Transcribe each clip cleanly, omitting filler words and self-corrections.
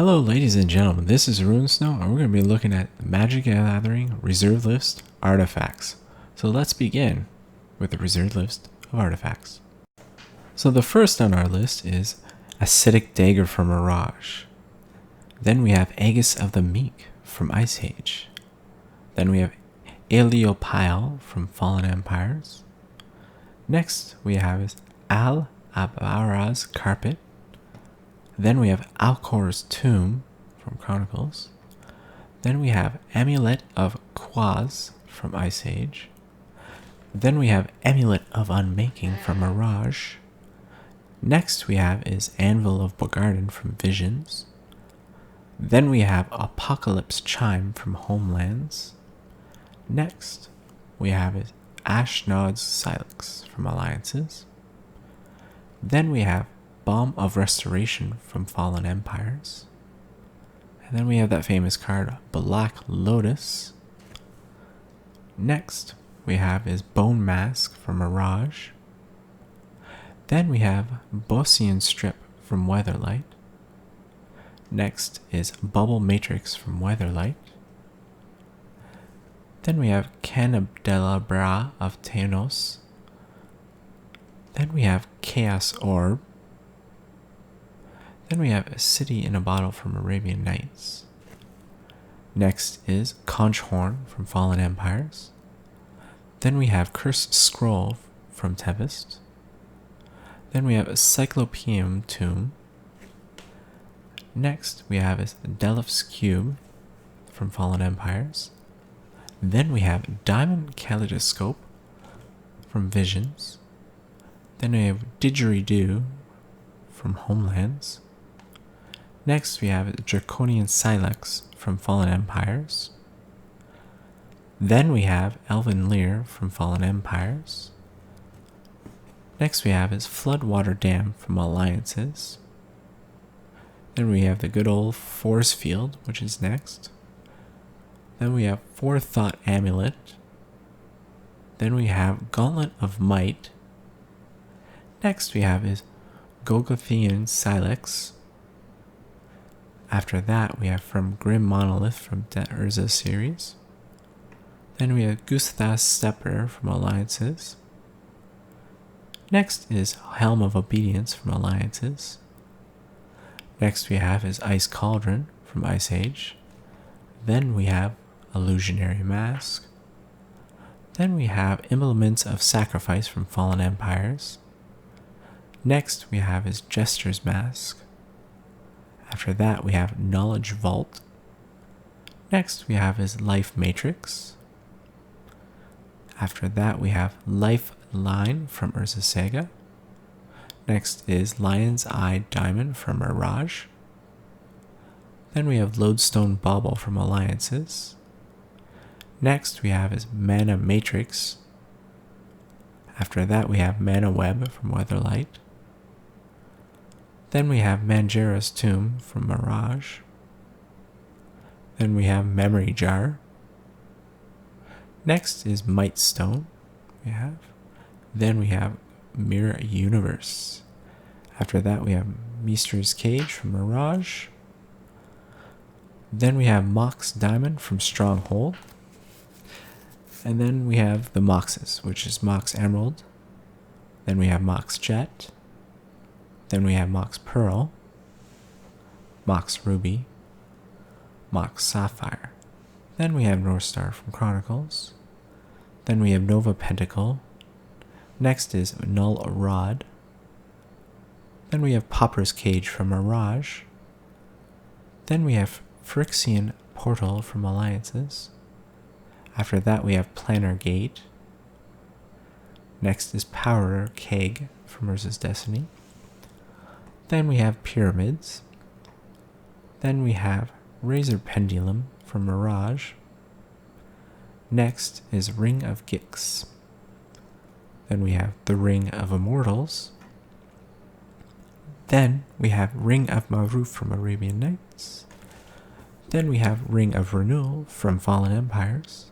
Hello ladies and gentlemen, this is Rune Snow and we're going to be looking at the Magic the Gathering Reserve List Artifacts. So let's begin with the Reserve List of Artifacts. So the first on our list is Acidic Dagger from Mirage. Then we have Aegis of the Meek from Ice Age. Then we have Aeleopile from Fallen Empires. Next we have is Al Abara's Carpet. Then we have Alcor's Tomb from Chronicles. Then we have Amulet of Quaz from Ice Age. Then we have Amulet of Unmaking from Mirage. Next we have is Anvil of Bogarden from Visions. Then we have Apocalypse Chime from Homelands. Next we have is Ashnod's Silex from Alliances. Then we have Bomb of Restoration from Fallen Empires. And then we have that famous card, Black Lotus. Next we have is Bone Mask from Mirage. Then we have Boscian Strip from Weatherlight. Next is Bubble Matrix from Weatherlight. Then we have Candelabra of Tanos. Then we have Chaos Orb. Then we have A City in a Bottle from Arabian Nights. Next is Conch Horn from Fallen Empires. Then we have Cursed Scroll from Tempest. Then we have a Cyclopean Tomb. Next we have is Delph's Cube from Fallen Empires. Then we have Diamond Kaleidoscope from Visions. Then we have Didgeridoo from Homelands. Next we have Draconian Silex from Fallen Empires. Then we have Elven Lear from Fallen Empires. Next we have is Floodwater Dam from Alliances. Then we have the good old Force Field, which is next. Then we have Forethought Amulet. Then we have Gauntlet of Might. Next we have is Golgothian Silex. After that we have from Grim Monolith from the Urza series. Then we have Gustath's Stepper from Alliances. Next is Helm of Obedience from Alliances. Next we have is Ice Cauldron from Ice Age. Then we have Illusionary Mask. Then we have Implements of Sacrifice from Fallen Empires. Next we have is Jester's Mask. After that we have Knowledge Vault. Next we have is Life Matrix. After that we have Lifeline from Urza Saga. Next is Lion's Eye Diamond from Mirage. Then we have Lodestone Bauble from Alliances. Next we have is Mana Matrix. After that we have Mana Web from Weatherlight. Then we have Manjera's Tomb from Mirage. Then we have Memory Jar. Next is Might Stone. Then we have Mirror Universe. After that we have Meester's Cage from Mirage. Then we have Mox Diamond from Stronghold. And then we have the Moxes, which is Mox Emerald. Then we have Mox Jet. Then we have Mox Pearl, Mox Ruby, Mox Sapphire. Then we have Northstar from Chronicles. Then we have Nova Pentacle. Next is Null Rod. Then we have Pauper's Cage from Mirage. Then we have Phyrexian Portal from Alliances. After that we have Planner Gate. Next is Powder Keg from Urza's Destiny. Then we have Pyramids. Then we have Razor Pendulum from Mirage. Next is Ring of Gix. Then we have the Ring of Immortals. Then we have Ring of Maruf from Arabian Nights. Then we have Ring of Renewal from Fallen Empires.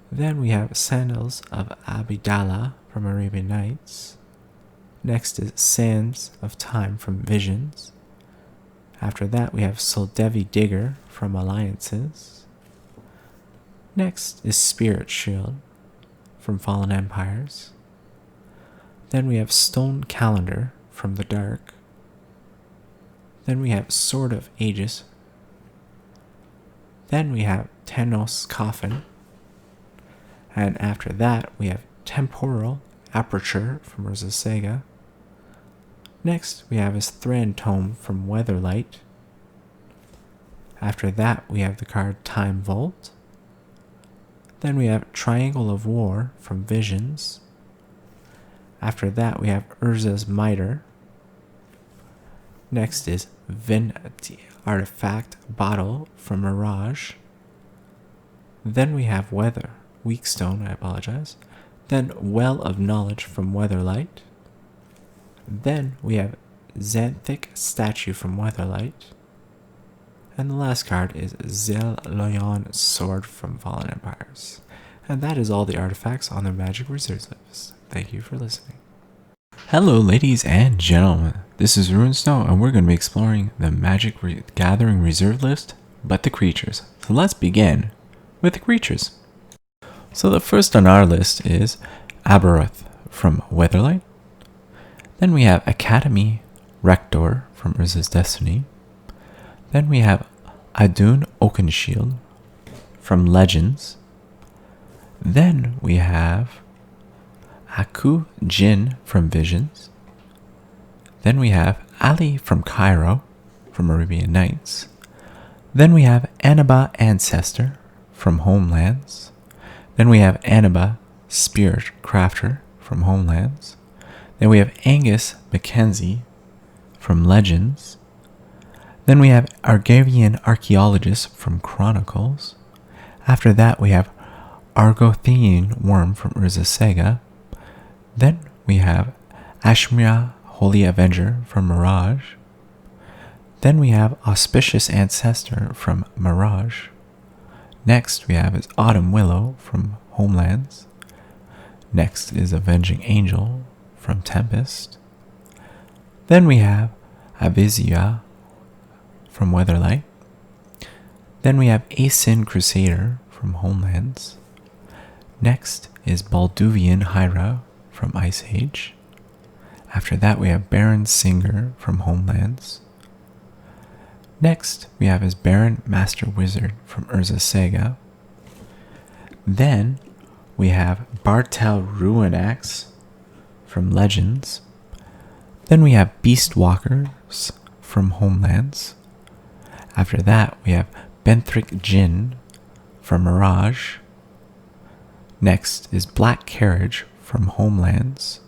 Then we have Sandals of Abidallah from Arabian Nights. Next is Sands of Time from Visions. After that, we have Soldevi Digger from Alliances. Next is Spirit Shield from Fallen Empires. Then we have Stone Calendar from the Dark. Then we have Sword of Aegis. Then we have Tenos Coffin. And after that, we have Temporal Aperture from Urza Sega. Next, we have his Thran Tome from Weatherlight. After that, we have the card Time Vault. Then we have Triangle of War from Visions. After that, we have Urza's Mitre. Next is Vinity Artifact Bottle from Mirage. Then we have Weakstone, I apologize. Then Well of Knowledge from Weatherlight. Then we have Xanthic Statue from Weatherlight. And the last card is Zeloyon Sword from Fallen Empires. And that is all the artifacts on the Magic Reserves list. Thank you for listening. Hello ladies and gentlemen, this is RuneSnow and we're going to be exploring the Magic Gathering Reserve list, but the creatures. So let's begin with the creatures. So the first on our list is Aberoth from Weatherlight. Then we have Academy Rector from Urza's Destiny. Then we have Adun Oakenshield from Legends. Then we have Aku Jin from Visions. Then we have Ali from Cairo from Arabian Nights. Then we have Anaba Ancestor from Homelands. Then we have Anaba Spirit Crafter from Homelands. Then we have Angus Mackenzie from Legends. Then we have Argavian Archaeologist from Chronicles. After that, we have Argothian Worm from Urza Sega. Then we have Ashmira Holy Avenger from Mirage. Then we have Auspicious Ancestor from Mirage. Next, we have is Autumn Willow from Homelands. Next is Avenging Angel from Tempest. Then we have Avizia from Weatherlight. Then we have Asin Crusader from Homelands. Next is Balduvian Hyra from Ice Age. After that, we have Baron Singer from Homelands. Next, we have his Baron Master Wizard from Urza Sega. Then, we have Bartel Ruinax from Legends. Then we have Beastwalkers from Homelands. After that, we have Benthric Jin from Mirage. Next is Black Carriage from Homelands.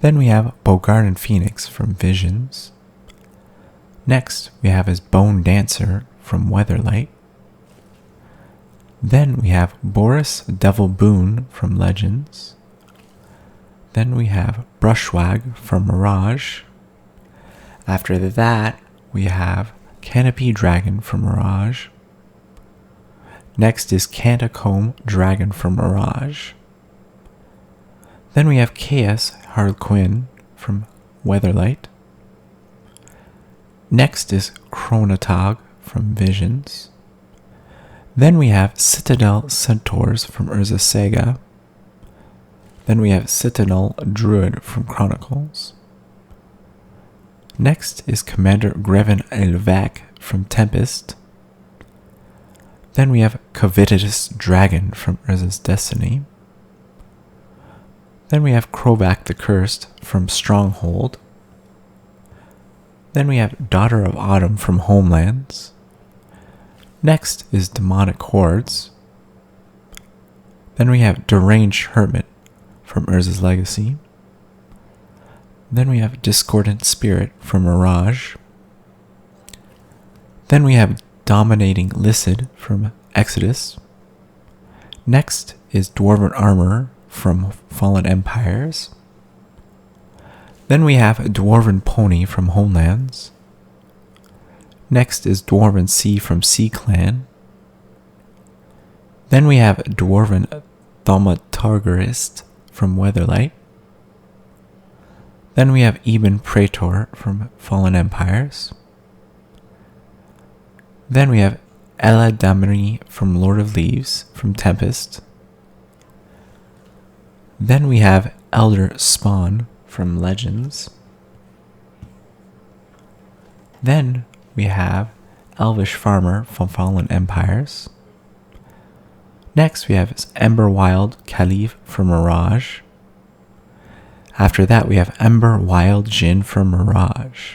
Then we have Bogarden Phoenix from Visions. Next, we have his Bone Dancer from Weatherlight. Then we have Boris Devil Boon from Legends. Then we have Brushwag from Mirage. After that, we have Canopy Dragon from Mirage. Next is Cantacomb Dragon from Mirage. Then we have Chaos Harlequin from Weatherlight. Next is Chronotog from Visions. Then we have Citadel Centaurs from Urza Sega. Then we have Citadel Druid from Chronicles. Next is Commander Greven Elvak from Tempest. Then we have Covetous Dragon from Urza's Destiny. Then we have Krobak the Cursed from Stronghold. Then we have Daughter of Autumn from Homelands. Next is Demonic Hordes. Then we have Deranged Hermit from Urza's Legacy. Then we have Discordant Spirit from Mirage. Then we have Dominating Lycid from Exodus. Next is Dwarven Armor from Fallen Empires. Then we have Dwarven Pony from Homelands. Next is Dwarven Sea from Sea Clan. Then we have Dwarven Thaumaturgist from Weatherlight. Then we have Eben Praetor from Fallen Empires. Then we have Ella Damri from Lord of Leaves from Tempest. Then we have Elder Spawn from Legends. Then we have Elvish Farmer from Fallen Empires. Next we have Emberwild Caliph from Mirage. After that we have Emberwild Jinn from Mirage.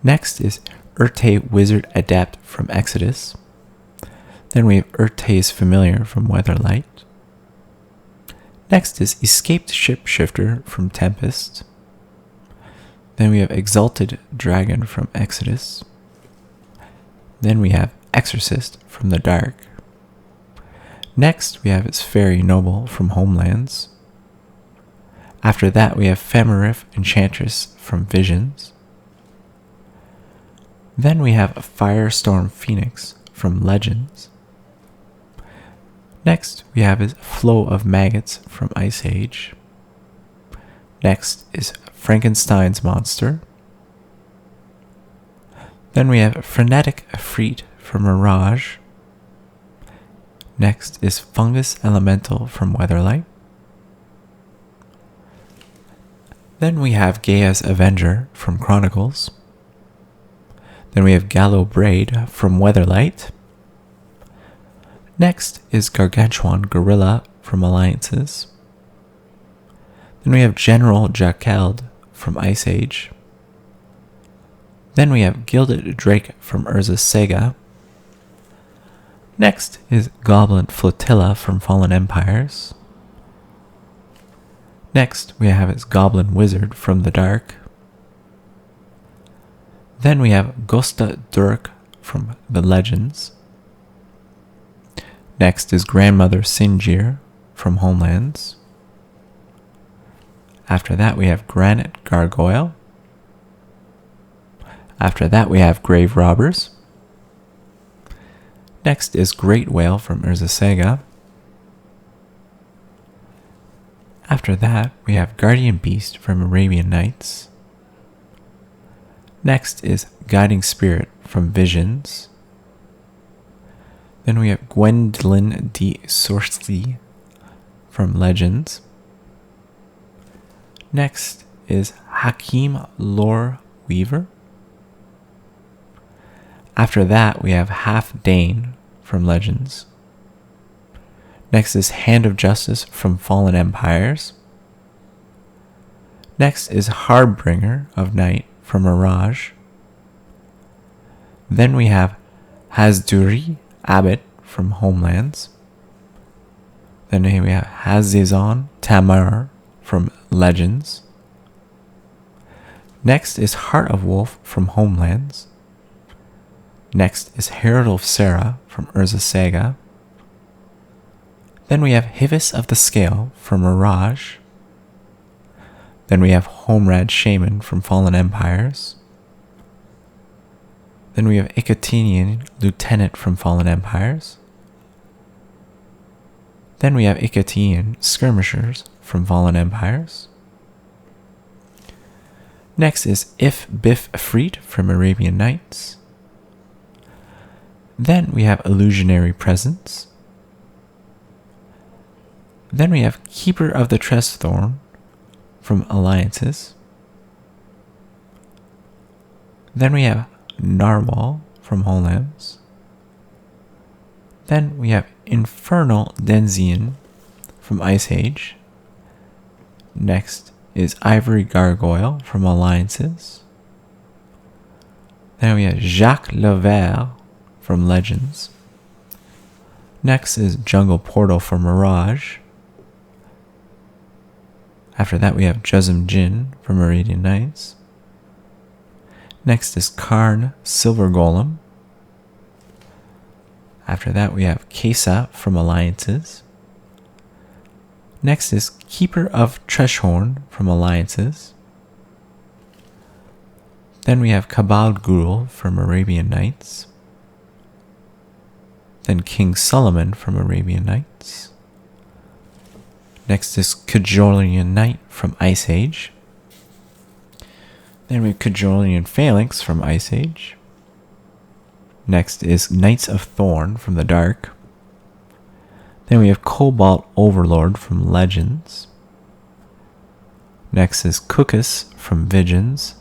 Next is Urte Wizard Adept from Exodus. Then we have Urte's Familiar from Weatherlight. Next is Escaped Shipshifter from Tempest. Then we have Exalted Dragon from Exodus. Then we have Exorcist from the Dark. Next we have its Fairy Noble from Homelands. After that we have Femerif Enchantress from Visions. Then we have Firestorm Phoenix from Legends. Next we have his Flow of Maggots from Ice Age. Next is Frankenstein's Monster. Then we have Frenetic Efreet from Mirage. Next is Fungus Elemental from Weatherlight. Then we have Gaia's Avenger from Chronicles. Then we have Gallo Braid from Weatherlight. Next is Gargantuan Gorilla from Alliances. Then we have General Jakeld from Ice Age. Then we have Gilded Drake from Urza Sega. Next is Goblin Flotilla from Fallen Empires. Next we have its Goblin Wizard from the Dark. Then we have Gosta Durk from the Legends. Next is Grandmother Sinjir from Homelands. After that we have Granite Gargoyle. After that we have Grave Robbers. Next is Great Whale from Urza Sega. After that we have Guardian Beast from Arabian Nights. Next is Guiding Spirit from Visions. Then we have Gwendolyn de Sorceley from Legends. Next is Hakim Lore Weaver. After that, we have Half Dane from Legends. Next is Hand of Justice from Fallen Empires. Next is Harbinger of Night from Mirage. Then we have Hazduri Abbot from Homelands. Then we have Hazizon Tamar from Legends. Next is Heart of Wolf from Homelands. Next is Herald of Sarah from Urza Sega. Then we have Hivis of the Scale from Mirage. Then we have Homerad Shaman from Fallen Empires. Then we have Icotinian Lieutenant from Fallen Empires. Then we have Icotinian Skirmishers from Fallen Empires. Next is If Biff Efreet from Arabian Nights. Then we have Illusionary Presence. Then we have Keeper of the Tressthorn from Alliances. Then we have Narwhal from Homelands. Then we have Infernal Denzian from Ice Age. Next is Ivory Gargoyle from Alliances. Then we have Jacques Levert from Legends. Next is Jungle Portal from Mirage. After that we have Juzum Jin from Arabian Nights. Next is Karn Silver Golem. After that we have Kesa from Alliances. Next is Keeper of Treshhorn from Alliances. Then we have Cabal Ghul from Arabian Nights. Then King Solomon from Arabian Nights. Next is Kajolian Knight from Ice Age. Then we have Kajolian Phalanx from Ice Age. Next is Knights of Thorn from the Dark. Then we have Cobalt Overlord from Legends. Next is Kukus from Visions.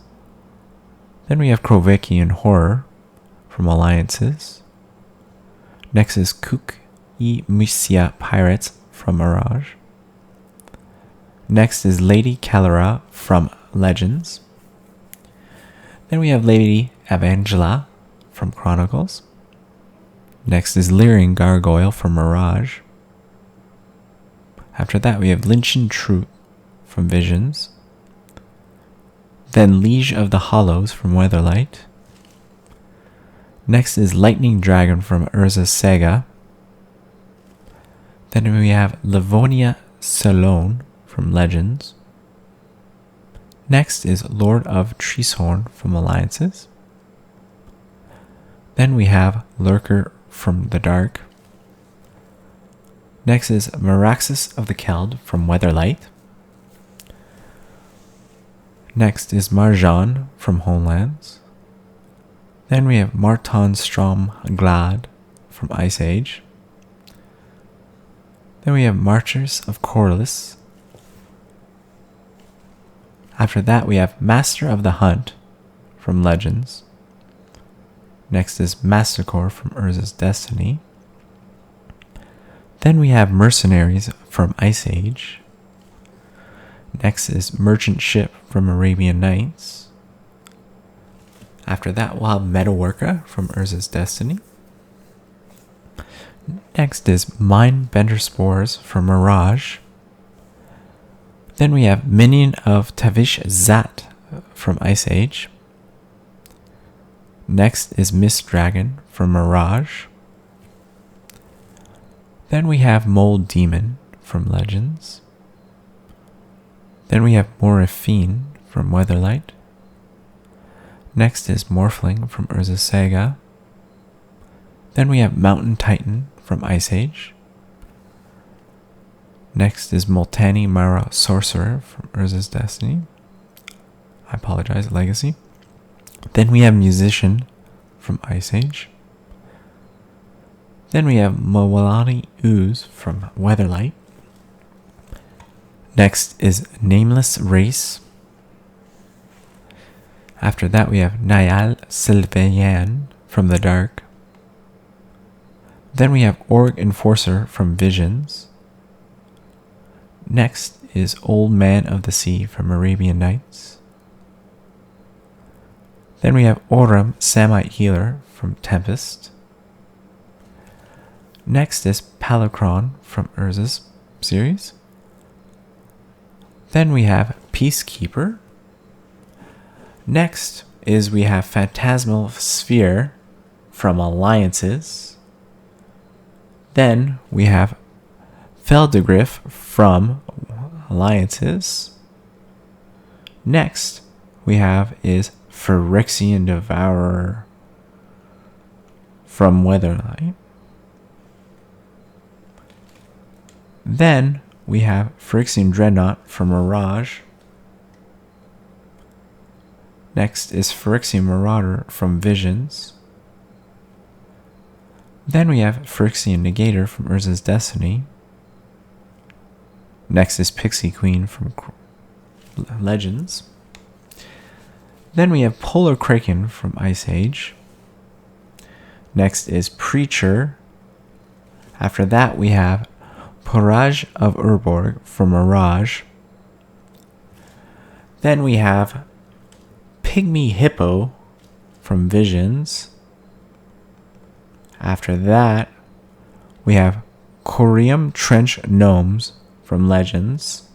Then we have Krovikian Horror from Alliances. Next is Kuk I Mysia Pirates from Mirage. Next is Lady Calera from Legends. Then we have Lady Evangela from Chronicles. Next is Leering Gargoyle from Mirage. After that we have Lynchen Truth from Visions. Then Liege of the Hollows from Weatherlight. Next is Lightning Dragon from Urza's Saga. Then we have Livonia Salone from Legends. Next is Lord of Treeshorn from Alliances. Then we have Lurker from the Dark. Next is Meraxis of the Keld from Weatherlight. Next is Marjan from Homelands. Then we have Marton Strom Glad from Ice Age. Then we have Marchers of Corliss. After that we have Master of the Hunt from Legends. Next is Mastercore from Urza's Destiny. Then we have Mercenaries from Ice Age. Next is Merchant Ship from Arabian Nights. After that we'll have Metalworker from Urza's Destiny. Next is Mindbender Spores from Mirage. Then we have Minion of Tavish Zat from Ice Age. Next is Mist Dragon from Mirage. Then we have Mold Demon from Legends. Then we have Morphine from Weatherlight. Next is Morphling from Urza's Saga. Then we have Mountain Titan from Ice Age. Next is Multani Mara Sorcerer from Urza's Destiny. I apologize, Legacy. Then we have Musician from Ice Age. Then we have Mawalani Ooze from Weatherlight. Next is Nameless Race. After that we have Nayal Sylvayan from the Dark. Then we have Org Enforcer from Visions. Next is Old Man of the Sea from Arabian Nights. Then we have Oram Samite Healer from Tempest. Next is Palacron from Urza's series. Then we have Peacekeeper. Next is we have Phantasmal Sphere from Alliances. Then we have Feldegriff from Alliances. Next we have is Phyrexian Devourer from Weatherlight. Then we have Phyrexian Dreadnought from Mirage. Next is Phyrexian Marauder from Visions. Then we have Phyrexian Negator from Urza's Destiny. Next is Pixie Queen from Legends. Then we have Polar Kraken from Ice Age. Next is Preacher. After that we have Porage of Urborg from Mirage. Then we have Pygmy Hippo from Visions. After that we have Corium Trench Gnomes from Legends.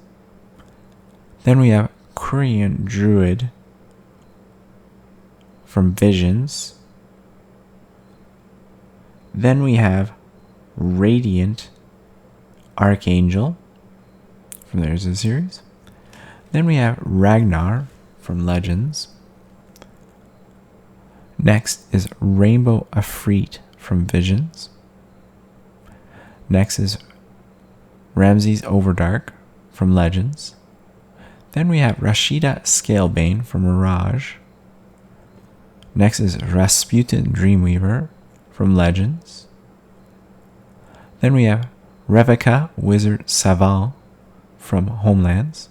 Then we have Korean Druid from Visions. Then we have Radiant Archangel from the Urza series. Then we have Ragnar from Legends. Next is Rainbow Afreet from Visions. Next is Ramses Overdark from Legends. Then we have Rashida Scalebane from Mirage. Next is Rasputin Dreamweaver from Legends. Then we have Reveka, Wizard Savant from Homelands.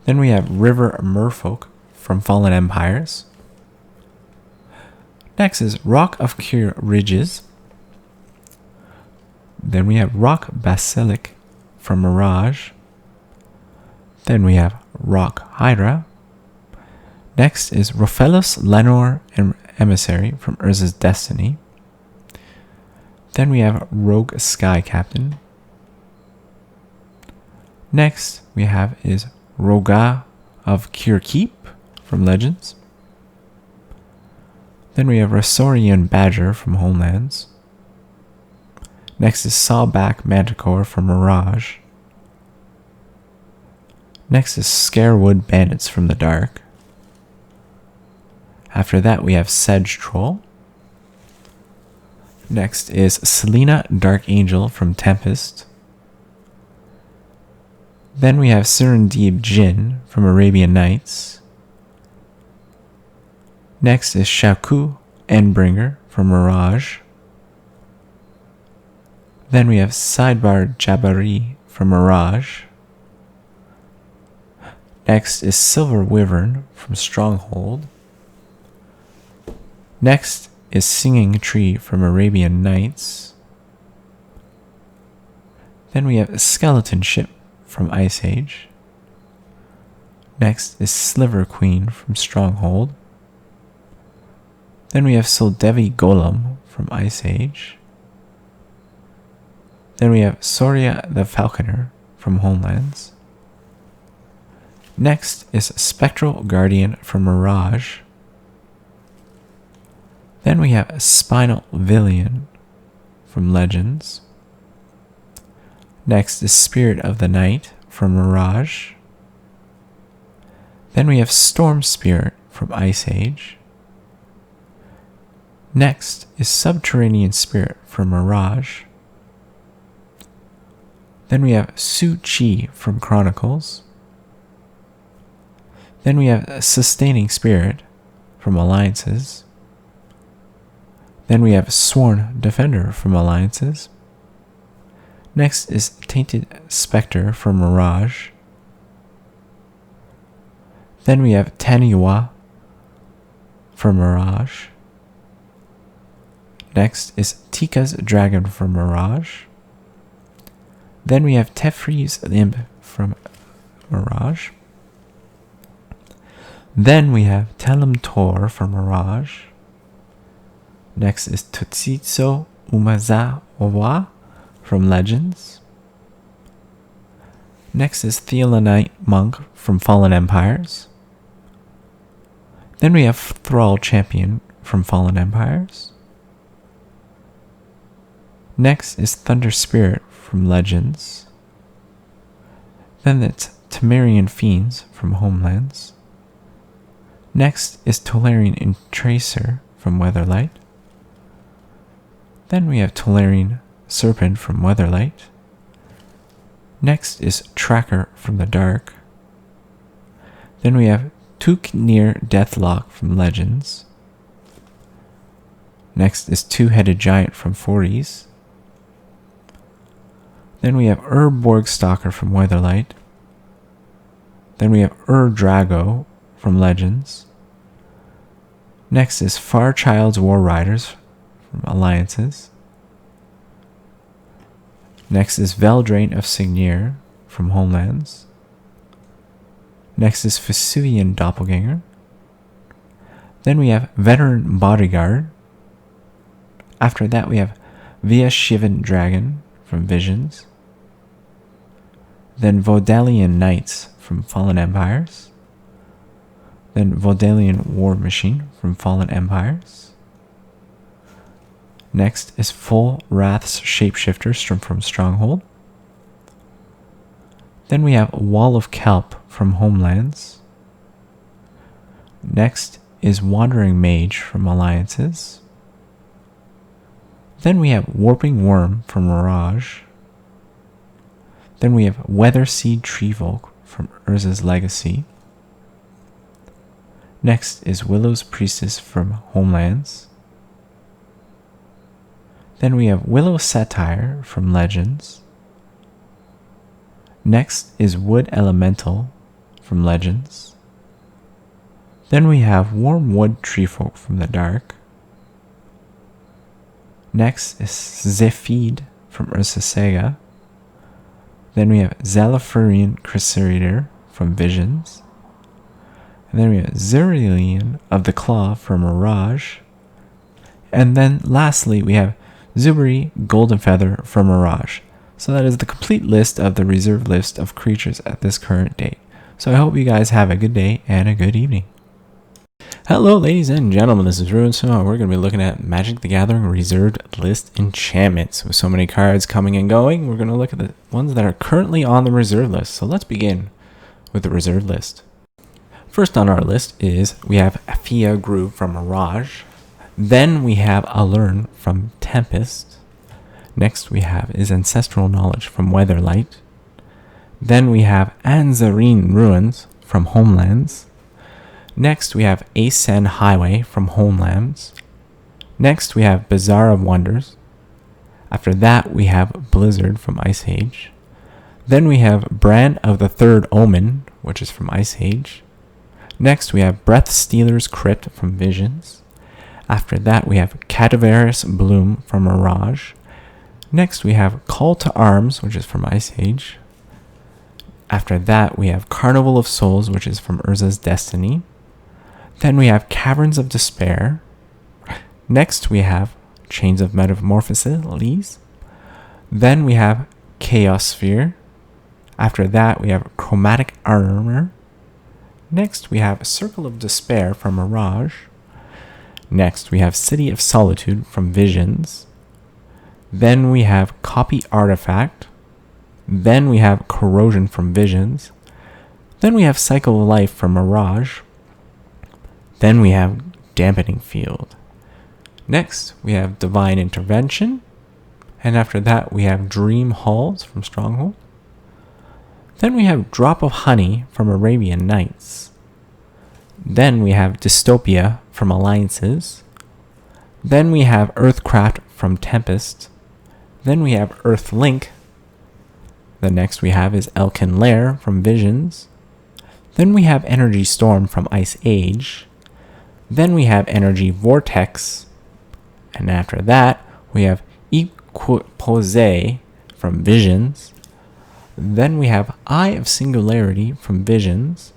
Then we have River Merfolk from Fallen Empires. Next is Rock of Cure Ridges. Then we have Rock Basilic from Mirage. Then we have Rock Hydra. Next is Rofellos, Lenore, and Emissary from Urza's Destiny. Then we have Rogue Sky Captain. Next we have is Roga of Cure Keep from Legends. Then we have Rasorian Badger from Homelands. Next is Sawback Manticore from Mirage. Next is Scarewood Bandits from the Dark. After that we have Sedge Troll. Next is Selena Dark Angel from Tempest. Then we have Serendib Jin from Arabian Nights. Next is Shaku Endbringer from Mirage. Then we have Sidebar Jabari from Mirage. Next is Silver Wyvern from Stronghold. Next is Singing Tree from Arabian Nights. Then we have Skeleton Ship from Ice Age. Next is Sliver Queen from Stronghold. Then we have Soldevi Golem from Ice Age. Then we have Soria the Falconer from Homelands. Next is Spectral Guardian from Mirage. Then we have Spinal Villian from Legends. Next is Spirit of the Night from Mirage. Then we have Storm Spirit from Ice Age. Next is Subterranean Spirit from Mirage. Then we have Su Chi from Chronicles. Then we have Sustaining Spirit from Alliances. Then we have Sworn Defender from Alliances. Next is Tainted Spectre from Mirage. Then we have Taniwa from Mirage. Next is Tika's Dragon from Mirage. Then we have Tefri's Imp from Mirage. Then we have Telem Tor from Mirage. Next is Tutsitsu Umaza Owa from Legends. Next is Theolanite Monk from Fallen Empires. Then we have Thrall Champion from Fallen Empires. Next is Thunder Spirit from Legends. Then it's Temerian Fiends from Homelands. Next is Tolarian Entracer from Weatherlight. Then we have Tolarian Serpent from Weatherlight. Next is Tracker from the Dark. Then we have Tuknir Deathlock from Legends. Next is Two-Headed Giant from 40s. Then we have Borg Stalker from Weatherlight. Then we have Drago from Legends. Next is Farchild's War Riders from Alliances. Next is Veldrain of Signir from Homelands. Next is Vesuvian Doppelganger. Then we have Veteran Bodyguard. After that we have Via Shivan Dragon from Visions. Then Vodalian Knights from Fallen Empires. Then Vodalian War Machine from Fallen Empires. Next is Full Wrath's Shapeshifters from Stronghold. Then we have Wall of Kelp from Homelands. Next is Wandering Mage from Alliances. Then we have Warping Worm from Mirage. Then we have Weatherseed Treevolk from Urza's Legacy. Next is Willow's Priestess from Homelands. Then we have Willow Satire from Legends. Next is Wood Elemental from Legends. Then we have Wormwood Treefolk from the Dark. Next is Zephid from Ursa Saga. Then we have Zalafurian Crusader from Visions. And then we have Zerilian of the Claw from Mirage. And then lastly, we have Zubri Golden Feather from Mirage. So that is the complete list of the reserve list of creatures at this current date. So I hope you guys have a good day and a good evening. Hello ladies and gentlemen, this is Ruin. So we're going to be looking at Magic the Gathering reserved list enchantments. With so many cards coming and going, we're going to look at the ones that are currently on the reserve list. So let's begin with the reserve list. First on our list is we have Afia Groove from Mirage. Then we have Alern from Tempest. Next we have is Ancestral Knowledge from Weatherlight. Then we have Anzarine Ruins from Homelands. Next, we have Ascend Highway from Homelands. Next, we have Bazaar of Wonders. After that, we have Blizzard from Ice Age. Then we have Brand of the Third Omen, which is from Ice Age. Next, we have Breath Stealer's Crypt from Visions. After that, we have Cadaverous Bloom from Mirage. Next, we have Call to Arms, which is from Ice Age. After that, we have Carnival of Souls, which is from Urza's Destiny. Then we have Caverns of Despair. Next, we have Chains of Metamorphosis. Then we have Chaos Sphere. After that, we have Chromatic Armor. Next, we have Circle of Despair from Mirage. Next, we have City of Solitude from Visions. Then we have Copy Artifact. Then we have Corrosion from Visions. Then we have Cycle of Life from Mirage. Then we have Dampening Field. Next, we have Divine Intervention. And after that, we have Dream Halls from Stronghold. Then we have Drop of Honey from Arabian Nights. Then we have Dystopia from Alliances. Then we have Earthcraft from Tempest. Then we have Earthlink. The next we have is Elkin Lair from Visions. Then we have Energy Storm from Ice Age. Then we have Energy Vortex. And after that, we have Equipose from Visions. Then we have Eye of Singularity from Visions.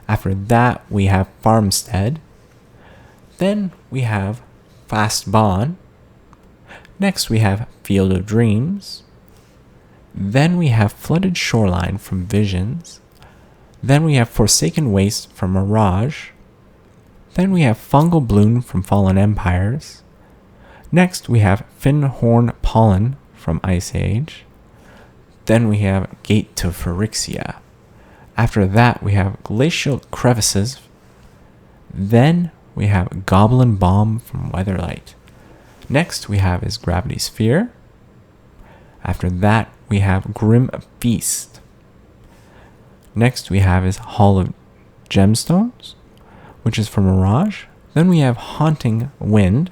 After that, we have Farmstead. Then we have Fast Bond. Next, we have Field of Dreams. Then we have Flooded Shoreline from Visions. Then we have Forsaken Waste from Mirage. Then we have Fungal Bloom from Fallen Empires. Next, we have Finhorn Pollen from Ice Age. Then we have Gate to Phyrexia. After that, we have Glacial Crevices. Then we have Goblin Bomb from Weatherlight. Next, we have is Gravity Sphere. After that, we have Grim Feast. Next, we have is Hall of Gemstones, which is from Mirage. Then we have Haunting Wind.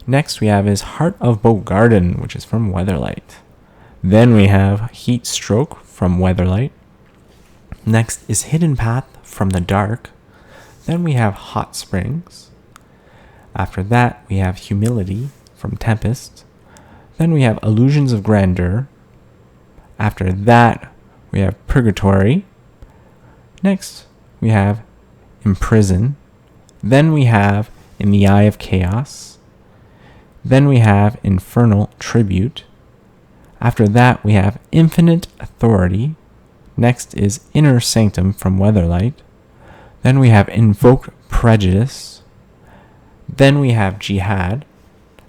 Next we have is Heart of Bogarden, which is from Weatherlight. Then we have Heat Stroke from Weatherlight. Next is Hidden Path from the Dark. Then we have Hot Springs. After that we have Humility from Tempest. Then we have Illusions of Grandeur. After that we have Purgatory. Next we have Imprison. Then we have In the Eye of Chaos. Then we have Infernal Tribute. After that we have Infinite Authority. Next is Inner Sanctum from Weatherlight. Then we have Invoked Prejudice. Then we have Jihad.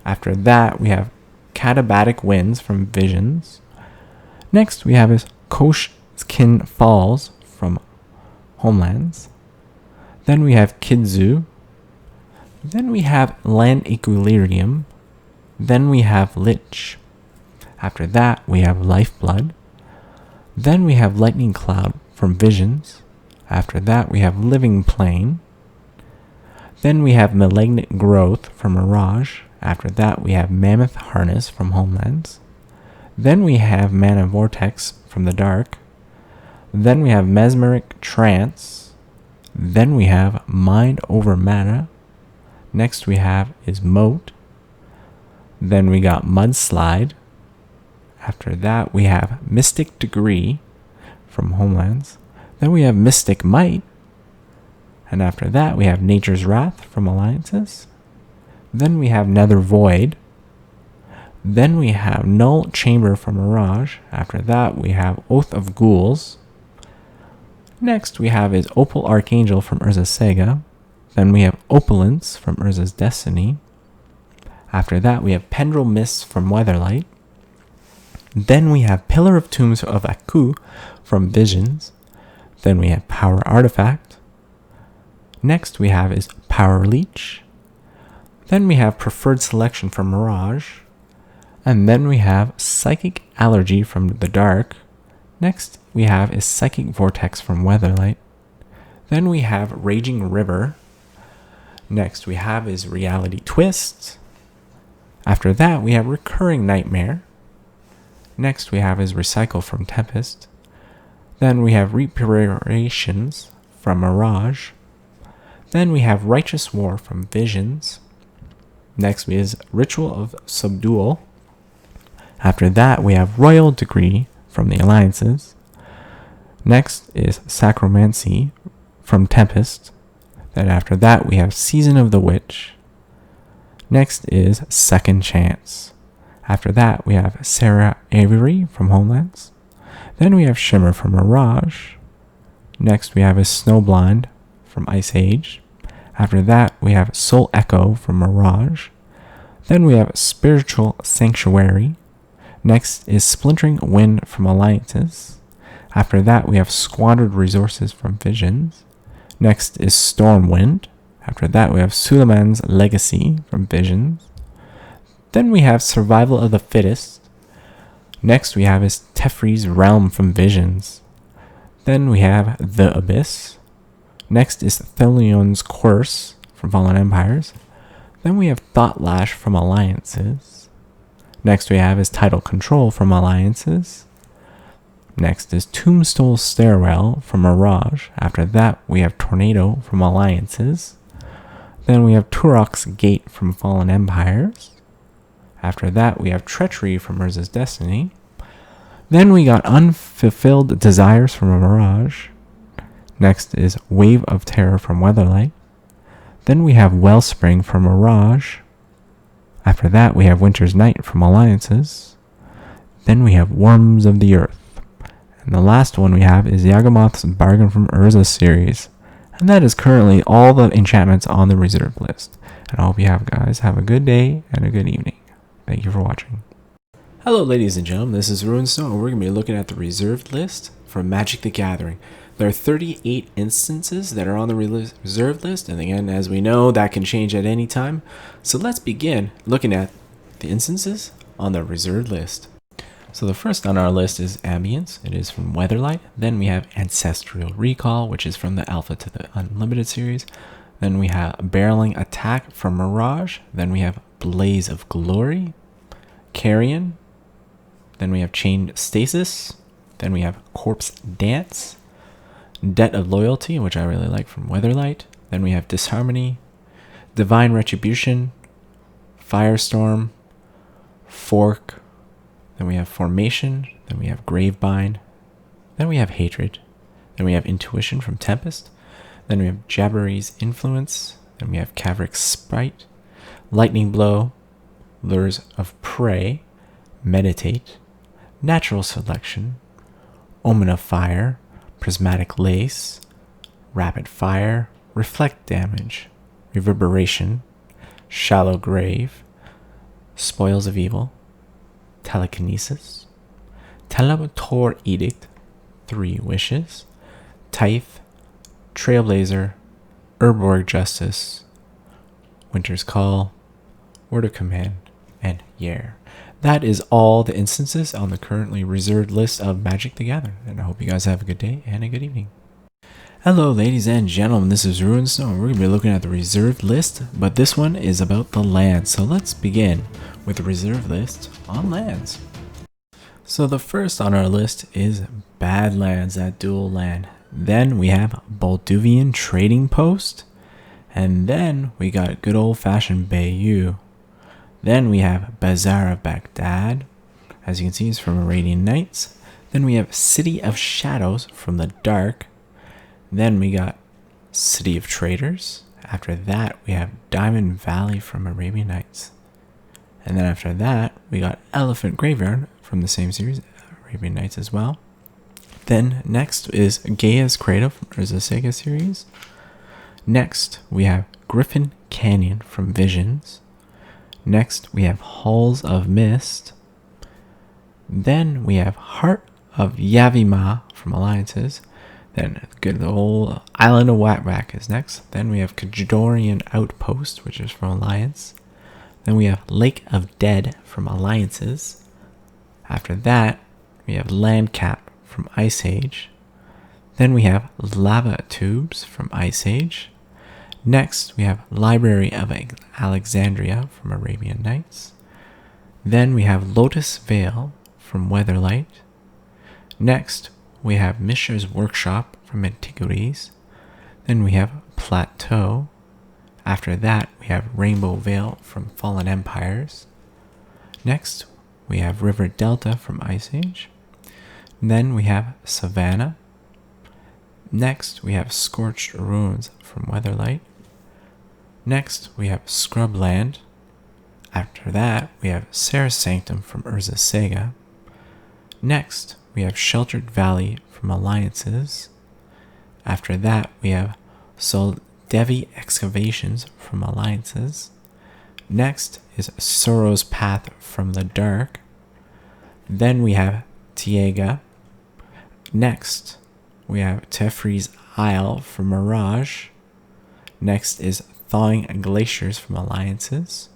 After that we have Katabatic Winds from Visions. Next we have is Koshkin Falls from Homelands. Then we have Kidzu. Then we have Land Equilibrium. Then we have Lich. After that, we have Lifeblood. Then we have Lightning Cloud from Visions. After that, we have Living Plane. Then we have Malignant Growth from Mirage. After that, we have Mammoth Harness from Homelands. Then we have Mana Vortex from the Dark. Then we have Mesmeric Trance. Then we have Mind Over Mana. Next we have is Moat. Then we got Mudslide. After that, we have Mystic Degree from Homelands. Then we have Mystic Might. And after that, we have Nature's Wrath from Alliances. Then we have Nether Void. Then we have Null Chamber from Mirage. After that, we have Oath of Ghouls. Next we have is Opal Archangel from Urza's Saga. Then we have Opulence from Urza's Destiny. After that, we have Pendril Mists from Weatherlight. Then we have Pillar of Tombs of Aku from Visions. Then we have Power Artifact. Next we have is Power Leech. Then we have Preferred Selection from Mirage. And then we have Psychic Allergy from the Dark. Next we have is Psychic Vortex from Weatherlight. Then we have Raging River. Next we have is Reality Twist. After that we have Recurring Nightmare. Next we have is Recycle from Tempest. Then we have Reparations from Mirage. Then we have Righteous War from Visions. Next is Ritual of Subdual. After that we have Royal Degree from the Alliances. Next is Sacromancy from Tempest. Then after that we have Season of the Witch. Next is Second Chance. After that we have Sarah Avery from Homelands. Then we have Shimmer from Mirage. Next we have a Snowblind from Ice Age. After that we have Soul Echo from Mirage. Then we have Spiritual Sanctuary. Next is Splintering Wind from Alliances. After that we have Squandered Resources from Visions. Next is Stormwind. After that we have Suleiman's Legacy from Visions. Then we have Survival of the Fittest. Next we have is Teferi's Realm from Visions. Then we have The Abyss. Next is Thelion's Curse from Fallen Empires. Then we have Thought Lash from Alliances. Next we have is Tidal Control from Alliances. Next is Tombstone Stairwell from Mirage. After that we have Tornado from Alliances. Then we have Turok's Gate from Fallen Empires. After that we have Treachery from Urza's Destiny. Then we got Unfulfilled Desires from a Mirage. Next is Wave of Terror from Weatherlight. Then we have Wellspring from Mirage. After that we have Winter's Night from Alliances. Then we have Worms of the Earth. And the last one we have is Yagamoth's Bargain from Urza series. And that is currently all the enchantments on the reserve list. And I hope you guys have a good day and a good evening. Thank you for watching. Hello ladies and gentlemen, this is RuneSnow, and we're going to be looking at the reserved list for Magic the Gathering. There are 38 instances that are on the reserved list, and again, as we know, that can change at any time. So let's begin looking at the instances on the reserved list. So the first on our list is Ambience. It is from Weatherlight. Then we have Ancestral Recall, which is from the Alpha to the Unlimited series. Then we have Barreling Attack from Mirage. Then we have Blaze of Glory, Carrion. Then we have Chained Stasis. Then we have Corpse Dance, Debt of Loyalty, which I really like from Weatherlight. Then we have Disharmony, Divine Retribution, Firestorm, Fork. Then we have Formation. Then we have Gravebind. Then we have Hatred. Then we have Intuition from Tempest. Then we have Jabbery's Influence. Then we have Caverick's Sprite, Lightning Blow, Lures of Prey, Meditate, Natural Selection, Omen of Fire, Prismatic Lace, Rapid Fire, Reflect Damage, Reverberation, Shallow Grave, Spoils of Evil, Telekinesis, Teletor Edict, 3 Wishes, Tithe, Trailblazer, Urborg Justice, Winter's Call, Word of Command, and Yer. That is all the instances on the currently reserved list of Magic the Gathering, and I hope you guys have a good day and a good evening. Hello ladies and gentlemen, this is Ruinsnow and we're going to be looking at the reserved list, but this one is about the lands. So let's begin with the reserved list on lands. So the first on our list is Badlands at dual land. Then we have Bolduvian Trading Post. And then we got good old-fashioned Bayou. Then we have Bazaar of Baghdad. As you can see, it's from Arabian Nights. Then we have City of Shadows from the Dark. Then we got City of Traders. After that, we have Diamond Valley from Arabian Nights. And then after that, we got Elephant Graveyard from the same series, Arabian Nights as well. Then next is Gaia's Cradle from the Sega series. Next, we have Griffin Canyon from Visions. Next, we have Halls of Mist. Then we have Heart of Yavima from Alliances. Then good old Island of Whackback is next. Then we have Kajorian Outpost, which is from Alliance. Then we have Lake of Dead from Alliances. After that, we have Landcap from Ice Age. Then we have Lava Tubes from Ice Age. Next, we have Library of Alexandria from Arabian Nights. Then we have Lotus Vale from Weatherlight. Next, we have Mishra's Workshop from Antiquities. Then we have Plateau. After that, we have Rainbow Vale from Fallen Empires. Next, we have River Delta from Ice Age. Then we have Savannah. Next, we have Scorched Ruins from Weatherlight. Next, we have Scrubland. After that, we have Sarah's Sanctum from Urza Sega. Next, we have Sheltered Valley from Alliances. After that, we have Soldevi Excavations from Alliances. Next is Sorrow's Path from the Dark. Then we have Tiega. Next, we have Tefri's Isle from Mirage. Next is Thawing Glaciers from Alliances.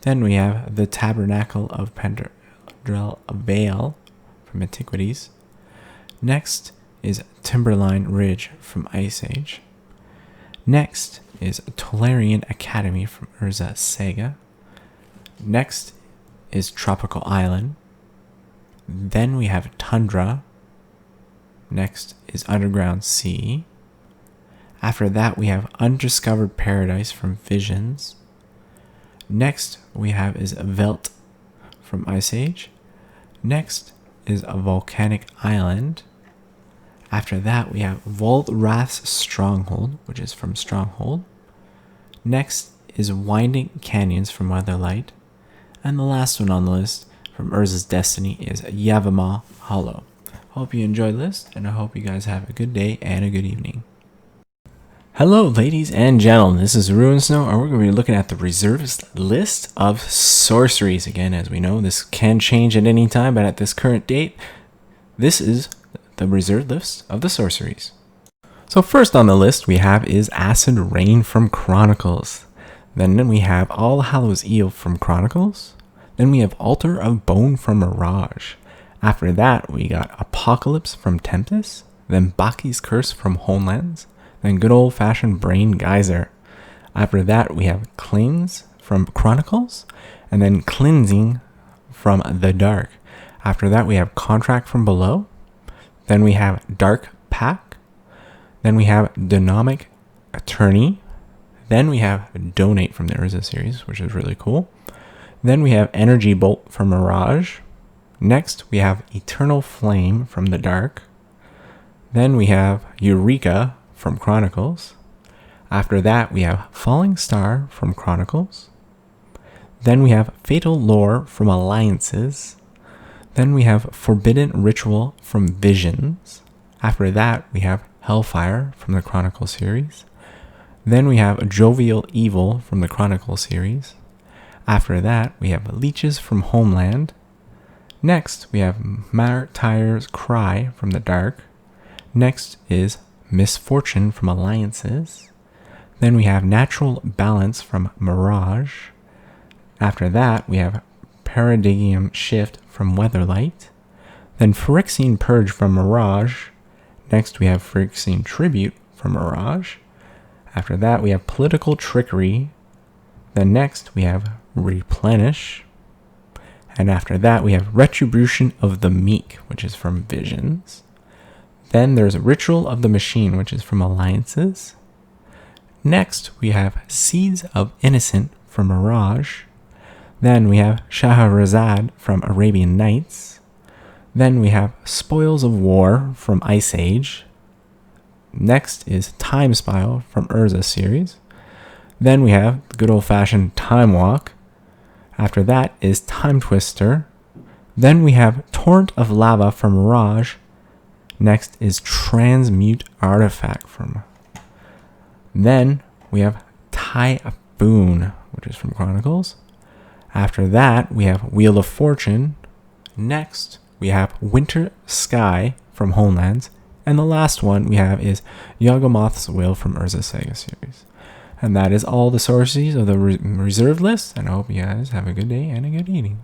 Then we have the Tabernacle of Pendrell Vale from Antiquities. Next is Timberline Ridge from Ice Age. Next is Tolarian Academy from Urza Sega. Next is Tropical Island. Then we have Tundra. Next is Underground Sea. After that, we have Undiscovered Paradise from Visions. Next we have is Velt from Ice Age. Next is a Volcanic Island. After that, we have Volrath's Stronghold, which is from Stronghold. Next is Winding Canyons from Weatherlight. And the last one on the list from Urza's Destiny is Yavima Hollow. Hope you enjoyed this, and I hope you guys have a good day and a good evening. Hello ladies and gentlemen, this is Ruinsnow, and we're going to be looking at the reserved list of sorceries. Again, as we know, this can change at any time, but at this current date, this is the reserved list of the sorceries. So first on the list we have is Acid Rain from Chronicles. Then we have All Hallows Eve from Chronicles. Then we have Altar of Bone from Mirage. After that, we got Apocalypse from Tempest. Then Baki's Curse from Homelands. Then good old-fashioned Brain Geyser. After that, we have Cleanse from Chronicles. And then Cleansing from the Dark. After that, we have Contract from Below. Then we have Dark Pack. Then we have Dynamic Attorney. Then we have Donate from the Urza series, which is really cool. Then we have Energy Bolt from Mirage. Next, we have Eternal Flame from the Dark. Then we have Eureka from Chronicles. After that, we have Falling Star from Chronicles. Then we have Fatal Lore from Alliances. Then we have Forbidden Ritual from Visions. After that, we have Hellfire from the Chronicle series. Then we have Jovial Evil from the Chronicle series. After that, we have Leeches from Homeland. Next, we have Martyr's Cry from the Dark. Next is Misfortune from Alliances. Then we have Natural Balance from Mirage. After that, we have Paradigm Shift from Weatherlight. Then Phyrexian Purge from Mirage. Next, we have Phyrexian Tribute from Mirage. After that, we have Political Trickery. Then next, we have Replenish. And after that, we have Retribution of the Meek, which is from Visions. Then there's Ritual of the Machine, which is from Alliances. Next, we have Seeds of Innocent from Mirage. Then we have Shahrazad from Arabian Nights. Then we have Spoils of War from Ice Age. Next is Time Spile from Urza series. Then we have the good old-fashioned Time Walk. After that is Time Twister. Then we have Torrent of Lava from Mirage. Next is Transmute Artifact from. Then we have Typhoon, which is from Chronicles. After that, we have Wheel of Fortune. Next, we have Winter Sky from Homelands. And the last one we have is Yawgmoth's Will from Urza Saga series. And that is all the sources of the reserved list. And I hope you guys have a good day and a good evening.